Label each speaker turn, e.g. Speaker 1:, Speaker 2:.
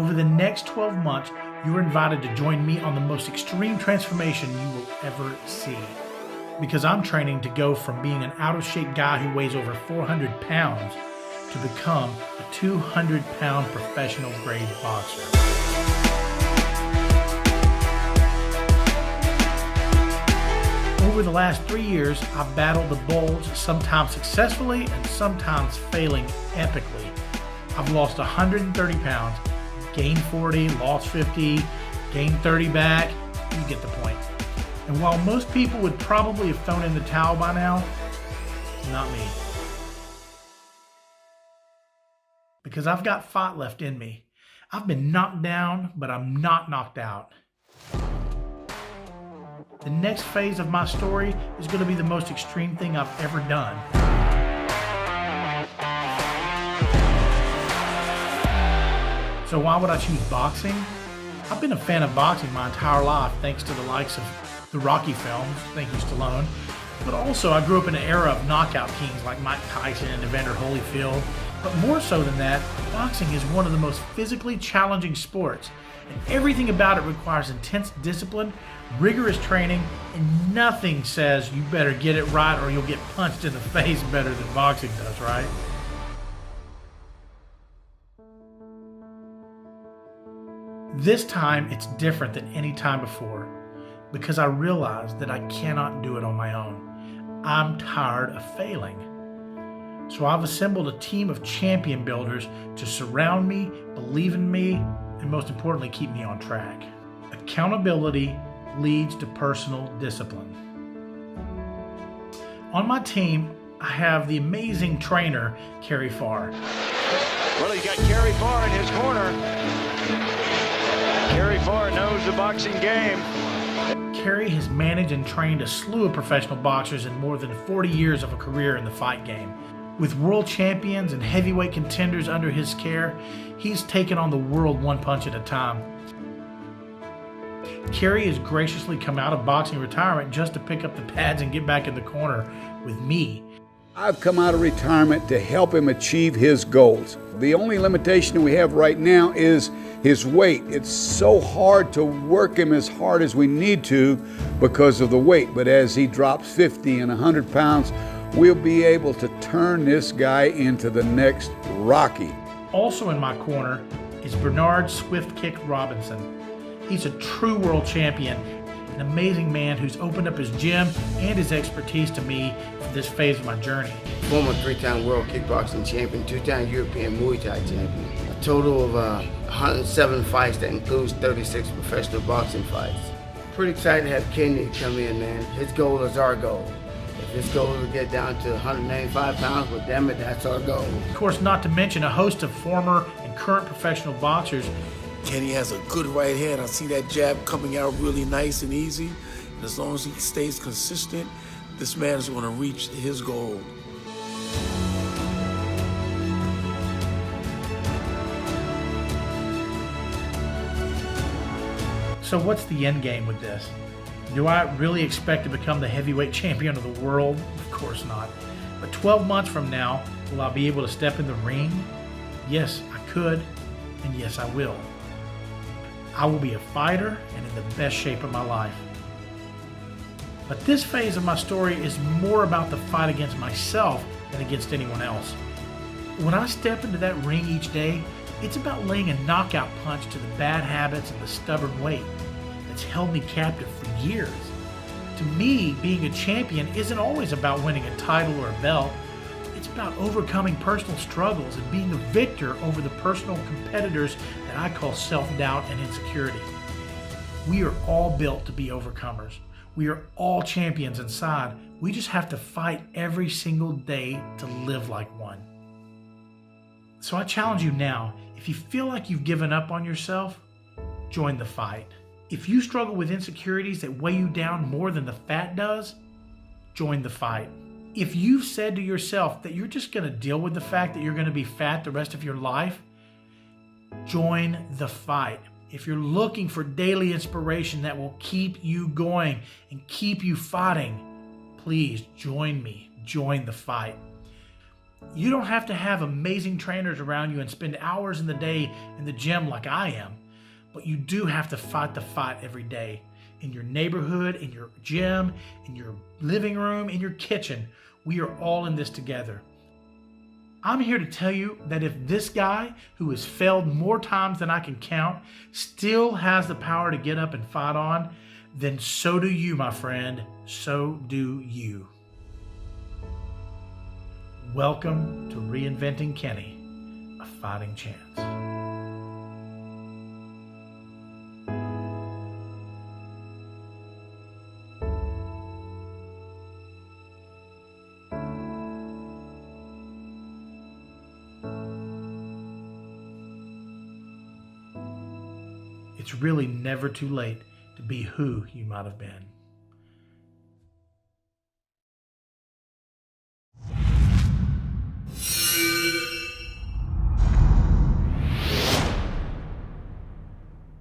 Speaker 1: Over the next 12 months, you are invited to join me on the most extreme transformation you will ever see. Because I'm training to go from being an out-of-shape guy who weighs over 400 pounds to become a 200-pound professional grade boxer. Over the last 3 years, I've battled the bulge, sometimes successfully and sometimes failing epically. I've lost 130 pounds, gained 40, lost 50, gained 30 back. You get the point. And while most people would probably have thrown in the towel by now, not me. Because I've got fight left in me. I've been knocked down, but I'm not knocked out. The next phase of my story is going to be the most extreme thing I've ever done. So why would I choose boxing? I've been a fan of boxing my entire life thanks to the likes of the Rocky films, thank you Stallone, but also I grew up in an era of knockout kings like Mike Tyson and Evander Holyfield. But more so than that, boxing is one of the most physically challenging sports, and everything about it requires intense discipline, rigorous training, and nothing says you better get it right or you'll get punched in the face better than boxing does, right? This time, it's different than any time before because I realized that I cannot do it on my own. I'm tired of failing. So I've assembled a team of champion builders to surround me, believe in me, and most importantly, keep me on track. Accountability leads to personal discipline. On my team, I have the amazing trainer, Kerry Farr.
Speaker 2: Well, he's got Kerry Farr in his corner. Kerry Farr knows the boxing game.
Speaker 1: Kerry has managed and trained a slew of professional boxers in more than 40 years of a career in the fight game. With world champions and heavyweight contenders under his care, he's taken on the world one punch at a time. Kerry has graciously come out of boxing retirement just to pick up the pads and get back in the corner with me.
Speaker 3: I've come out of retirement to help him achieve his goals. The only limitation we have right now is his weight. It's so hard to work him as hard as we need to because of the weight. But as he drops 50 and 100 pounds, we'll be able to turn this guy into the next Rocky.
Speaker 1: Also in my corner is Bernard Swift Kick Robinson. He's a true world champion, an amazing man who's opened up his gym and his expertise to me for this phase of my journey.
Speaker 4: Former 3-time world kickboxing champion, 2-time European Muay Thai champion. A total of 107 fights that includes 36 professional boxing fights. Pretty excited to have Kenny come in, man. His goal is our goal. If his goal is to get down to 195 pounds, well, damn it, that's our goal.
Speaker 1: Of course, not to mention a host of former and current professional boxers.
Speaker 5: Kenny has a good right hand. I see that jab coming out really nice and easy. And as long as he stays consistent, this man is going to reach his goal.
Speaker 1: So what's the end game with this? Do I really expect to become the heavyweight champion of the world? Of course not. But 12 months from now, will I be able to step in the ring? Yes, I could, and yes, I will. I will be a fighter and in the best shape of my life. But this phase of my story is more about the fight against myself than against anyone else. When I step into that ring each day, it's about laying a knockout punch to the bad habits and the stubborn weight that's held me captive for years. To me, being a champion isn't always about winning a title or a belt. It's about overcoming personal struggles and being a victor over the personal competitors that I call self-doubt and insecurity. We are all built to be overcomers. We are all champions inside. We just have to fight every single day to live like one. So I challenge you now, if you feel like you've given up on yourself, join the fight. If you struggle with insecurities that weigh you down more than the fat does, join the fight. If you've said to yourself that you're just going to deal with the fact that you're going to be fat the rest of your life, join the fight. If you're looking for daily inspiration that will keep you going and keep you fighting, please join me. Join the fight. You don't have to have amazing trainers around you and spend hours in the day in the gym like I am, but you do have to fight the fight every day. In your neighborhood, in your gym, in your living room, in your kitchen, we are all in this together. I'm here to tell you that if this guy, who has failed more times than I can count, still has the power to get up and fight on, then so do you, my friend. So do you. Welcome to Reinventing Kenny, a fighting chance. It's really never too late to be who you might have been.